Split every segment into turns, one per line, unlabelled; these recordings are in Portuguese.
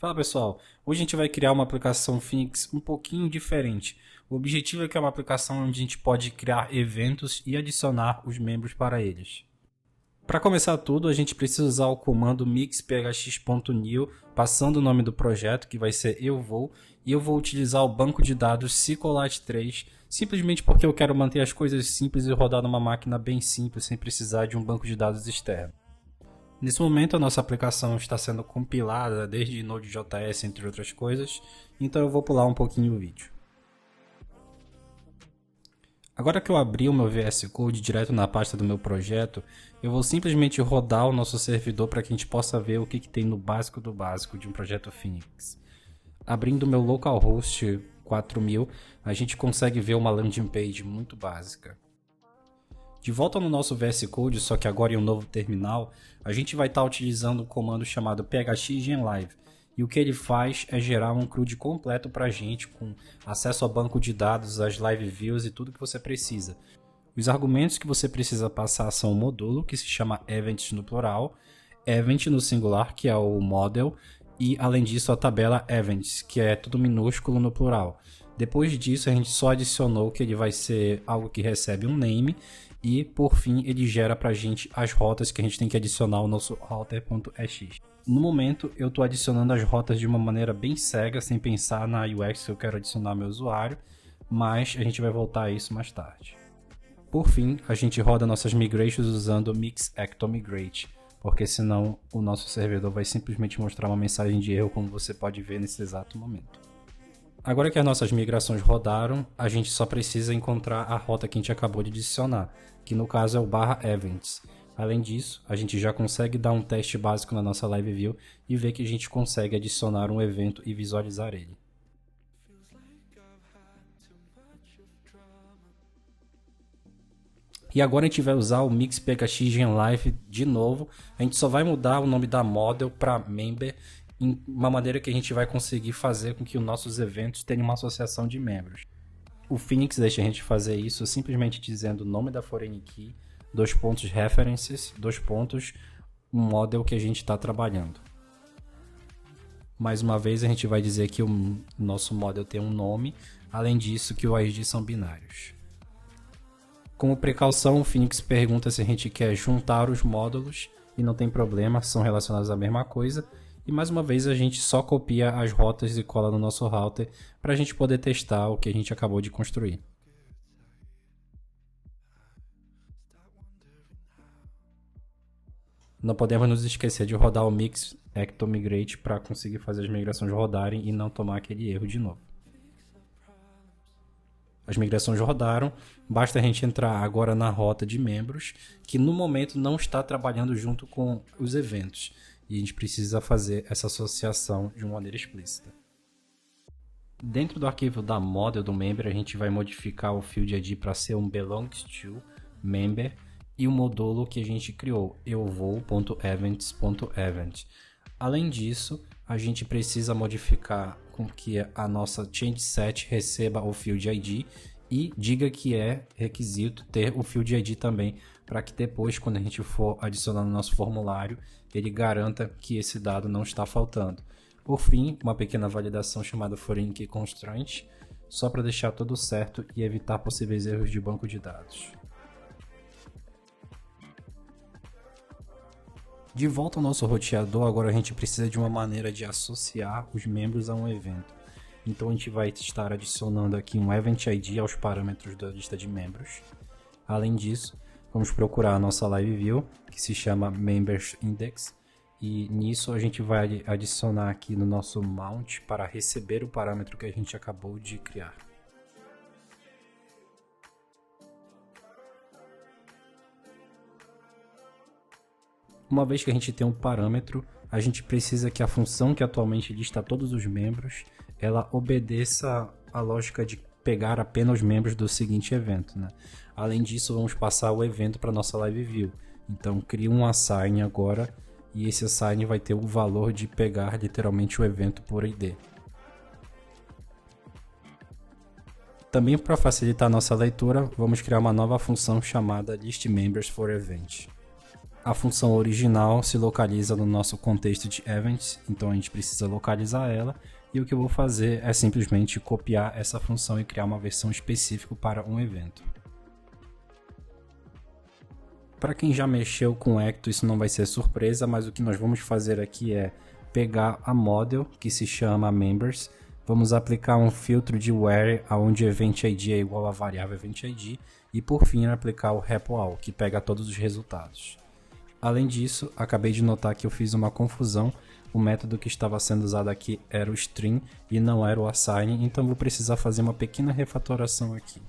Fala pessoal, hoje a gente vai criar uma aplicação Phoenix um pouquinho diferente. O objetivo é criar uma aplicação onde a gente pode criar eventos e adicionar os membros para eles. Para começar tudo, a gente precisa usar o comando mixphx.new, passando o nome do projeto, que vai ser eu vou, e eu vou utilizar o banco de dados SQLite3, simplesmente porque eu quero manter as coisas simples e rodar numa máquina bem simples, sem precisar de um banco de dados externo. Nesse momento a nossa aplicação está sendo compilada desde Node.js, entre outras coisas, então eu vou pular um pouquinho o vídeo. Agora que eu abri o meu VS Code direto na pasta do meu projeto, eu vou simplesmente rodar o nosso servidor para que a gente possa ver o que tem no básico do básico de um projeto Phoenix. Abrindo o meu localhost 4000, a gente consegue ver uma landing page muito básica. De volta no nosso VS Code, só que agora em um novo terminal, a gente vai estar utilizando um comando chamado phxgenlive. E o que ele faz é gerar um CRUD completo para a gente, com acesso ao banco de dados, as live views e tudo que você precisa. Os argumentos que você precisa passar são o módulo, que se chama events no plural, event no singular, que é o model, e além disso a tabela events, que é tudo minúsculo no plural. Depois disso a gente só adicionou que ele vai ser algo que recebe um name e por fim ele gera pra gente as rotas que a gente tem que adicionar ao nosso router.ex. No momento eu estou adicionando as rotas de uma maneira bem cega, sem pensar na UX que eu quero adicionar ao meu usuário, mas a gente vai voltar a isso mais tarde. Por fim, a gente roda nossas migrations usando o mix-ecto-migrate, porque senão o nosso servidor vai simplesmente mostrar uma mensagem de erro, como você pode ver nesse exato momento. Agora que as nossas migrações rodaram, a gente só precisa encontrar a rota que a gente acabou de adicionar, que no caso é o /events. Além disso, a gente já consegue dar um teste básico na nossa live view e ver que a gente consegue adicionar um evento e visualizar ele. E agora a gente vai usar o mixphxgenlive de novo. A gente só vai mudar o nome da model para member, em uma maneira que a gente vai conseguir fazer com que os nossos eventos tenham uma associação de membros. O Phoenix deixa a gente fazer isso simplesmente dizendo o nome da foreign key, references, um model que a gente está trabalhando. Mais uma vez a gente vai dizer que o nosso model tem um nome, além disso que os ID são binários. Como precaução, o Phoenix pergunta se a gente quer juntar os módulos, e não tem problema, são relacionados à mesma coisa. E mais uma vez a gente só copia as rotas e cola no nosso router para a gente poder testar o que a gente acabou de construir. Não podemos nos esquecer de rodar o mix-ecto-migrate para conseguir fazer as migrações rodarem e não tomar aquele erro de novo. As migrações rodaram, basta a gente entrar agora na rota de membros, que no momento não está trabalhando junto com os eventos. E a gente precisa fazer essa associação de uma maneira explícita. Dentro do arquivo da model do member, a gente vai modificar o field ID para ser um belongs to member e o módulo que a gente criou, euvou.events.event. Além disso, a gente precisa modificar com que a nossa change set receba o field ID e diga que é requisito ter o field ID também, para que depois, quando a gente for adicionar no nosso formulário, ele garanta que esse dado não está faltando. Por fim, uma pequena validação chamada foreign key constraint, só para deixar tudo certo e evitar possíveis erros de banco de dados. De volta ao nosso roteador, agora a gente precisa de uma maneira de associar os membros a um evento. Então a gente vai estar adicionando aqui um Event ID aos parâmetros da lista de membros. Além disso, vamos procurar a nossa live view, que se chama Members Index, e nisso a gente vai adicionar aqui no nosso mount para receber o parâmetro que a gente acabou de criar. Uma vez que a gente tem um parâmetro, a gente precisa que a função que atualmente lista todos os membros, ela obedeça a lógica de pegar apenas os membros do seguinte evento, né? Além disso, vamos passar o evento para nossa live view. Então, cria um assign agora e esse assign vai ter o valor de pegar literalmente o evento por ID. Também para facilitar a nossa leitura, vamos criar uma nova função chamada listMembersForEvent. A função original se localiza no nosso contexto de events, então a gente precisa localizar ela. E o que eu vou fazer é simplesmente copiar essa função e criar uma versão específica para um evento. Para quem já mexeu com Ecto, isso não vai ser surpresa, mas o que nós vamos fazer aqui é pegar a model, que se chama members, vamos aplicar um filtro de where, onde event id é igual a variável event id, e por fim aplicar o repo_all, que pega todos os resultados. Além disso, acabei de notar que eu fiz uma confusão. O método que estava sendo usado aqui era o string e não era o assign, então vou precisar fazer uma pequena refatoração aqui.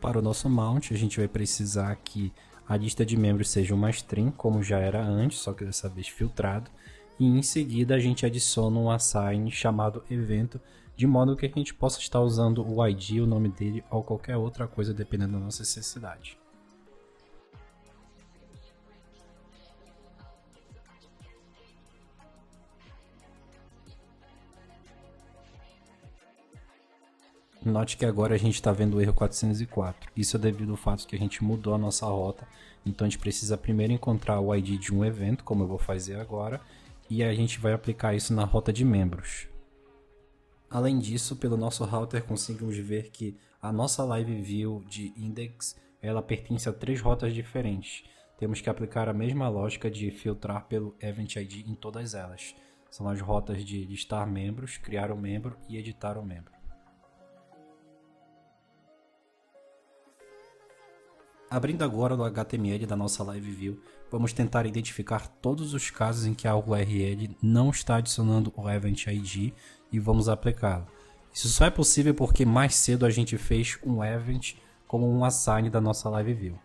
Para o nosso mount, a gente vai precisar que a lista de membros seja uma string, como já era antes, só que dessa vez filtrado. E em seguida a gente adiciona um assign chamado evento, de modo que a gente possa estar usando o ID, o nome dele ou qualquer outra coisa dependendo da nossa necessidade. Note que agora a gente está vendo o erro 404. Isso é devido ao fato que a gente mudou a nossa rota. Então a gente precisa primeiro encontrar o ID de um evento, como eu vou fazer agora, e a gente vai aplicar isso na rota de membros. Além disso, pelo nosso router conseguimos ver que a nossa live view de index ela pertence a 3 rotas diferentes. Temos que aplicar a mesma lógica de filtrar pelo event ID em todas elas. São as rotas de listar membros, criar um membro e editar um membro. Abrindo agora o HTML da nossa Live View, vamos tentar identificar todos os casos em que a URL não está adicionando o Event ID e vamos aplicá-lo. Isso só é possível porque mais cedo a gente fez um event como um assign da nossa Live View.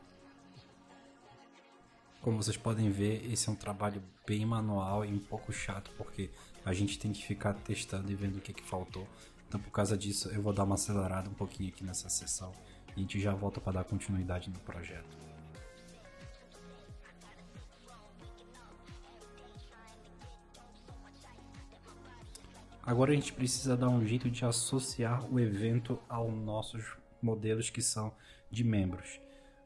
Como vocês podem ver, esse é um trabalho bem manual e um pouco chato porque a gente tem que ficar testando e vendo o que faltou. Então por causa disso eu vou dar uma acelerada um pouquinho aqui nessa sessão. E a gente já volta para dar continuidade no projeto. Agora a gente precisa dar um jeito de associar o evento aos nossos modelos que são de membros.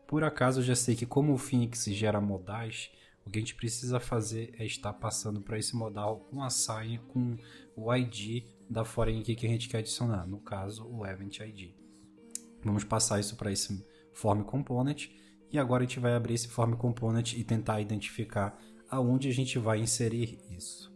Por acaso eu já sei que como o Phoenix gera modais, o que a gente precisa fazer é estar passando para esse modal um assign com o ID da foreign key que a gente quer adicionar, no caso o Event ID. Vamos passar isso para esse form component e agora a gente vai abrir esse form component e tentar identificar aonde a gente vai inserir isso.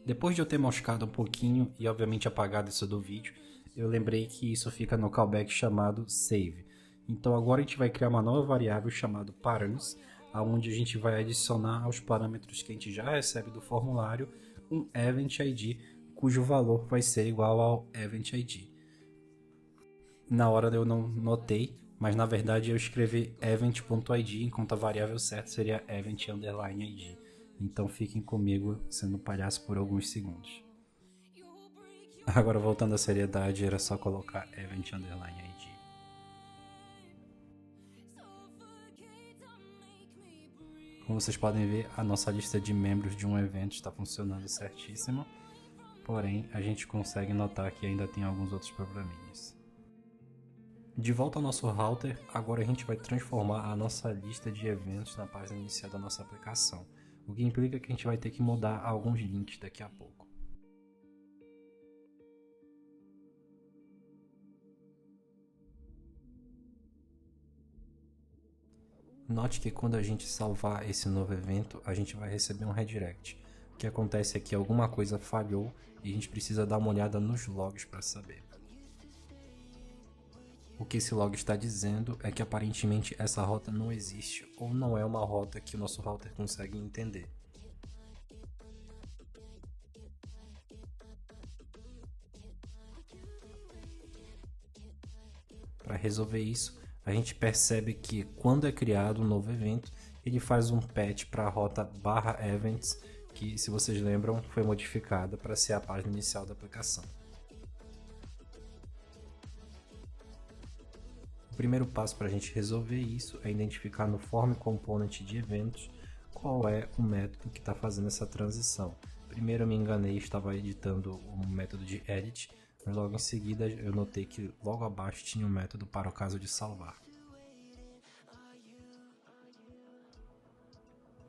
Depois de eu ter moscado um pouquinho e obviamente apagado isso do vídeo, eu lembrei que isso fica no callback chamado save. Então agora a gente vai criar uma nova variável chamada params, aonde a gente vai adicionar aos parâmetros que a gente já recebe do formulário um event ID cujo valor vai ser igual ao event ID. Na hora eu não notei, mas na verdade eu escrevi event.id enquanto a variável certa seria event_id. Então fiquem comigo sendo palhaço por alguns segundos. Agora voltando à seriedade, era só colocar event_id. Como vocês podem ver, a nossa lista de membros de um evento está funcionando certíssimo, porém a gente consegue notar que ainda tem alguns outros probleminhas. De volta ao nosso router, agora a gente vai transformar a nossa lista de eventos na página inicial da nossa aplicação, o que implica que a gente vai ter que mudar alguns links daqui a pouco. Note que quando a gente salvar esse novo evento, a gente vai receber um redirect. O que acontece é que alguma coisa falhou e a gente precisa dar uma olhada nos logs para saber. O que esse log está dizendo é que aparentemente essa rota não existe ou não é uma rota que o nosso router consegue entender. Para resolver isso, a gente percebe que quando é criado um novo evento, ele faz um patch para a rota /events, que, se vocês lembram, foi modificada para ser a página inicial da aplicação. O primeiro passo para a gente resolver isso é identificar no form component de eventos qual é o método que está fazendo essa transição. Primeiro eu me enganei, estava editando um método de edit, mas logo em seguida eu notei que logo abaixo tinha um método para o caso de salvar.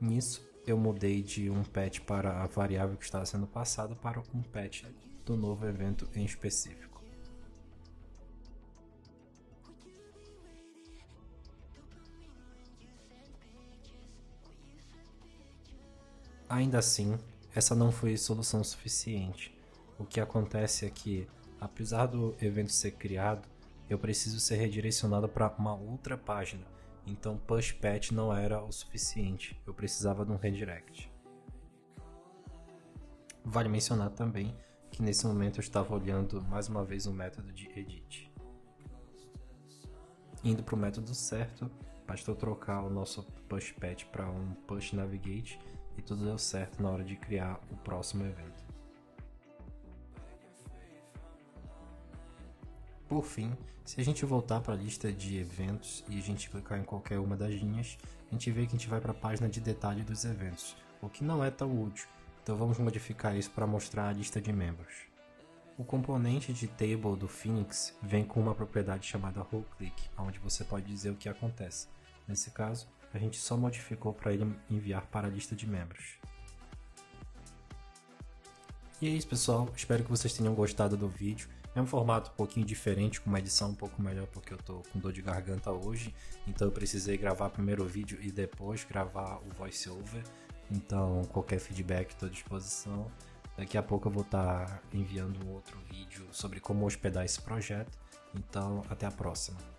Nisso, eu mudei de um patch para a variável que estava sendo passada para um patch do novo evento em específico. Ainda assim, essa não foi solução suficiente. O que acontece é que, apesar do evento ser criado, eu preciso ser redirecionado para uma outra página. Então push patch não era o suficiente, eu precisava de um redirect. Vale mencionar também que nesse momento eu estava olhando mais uma vez o método de edit. Indo para o método certo, bastou trocar o nosso push patch para um push navigate e tudo deu certo na hora de criar o próximo evento. Por fim, se a gente voltar para a lista de eventos e a gente clicar em qualquer uma das linhas, a gente vê que a gente vai para a página de detalhe dos eventos, o que não é tão útil, então vamos modificar isso para mostrar a lista de membros. O componente de table do Phoenix vem com uma propriedade chamada wholeClick, onde você pode dizer o que acontece. Nesse caso, a gente só modificou para ele enviar para a lista de membros. E é isso, pessoal, espero que vocês tenham gostado do vídeo. É um formato um pouquinho diferente, com uma edição um pouco melhor, porque eu tô com dor de garganta hoje, então eu precisei gravar primeiro o vídeo e depois gravar o voice over. Então qualquer feedback estou à disposição. Daqui a pouco eu vou estar enviando um outro vídeo sobre como hospedar esse projeto. Então até a próxima.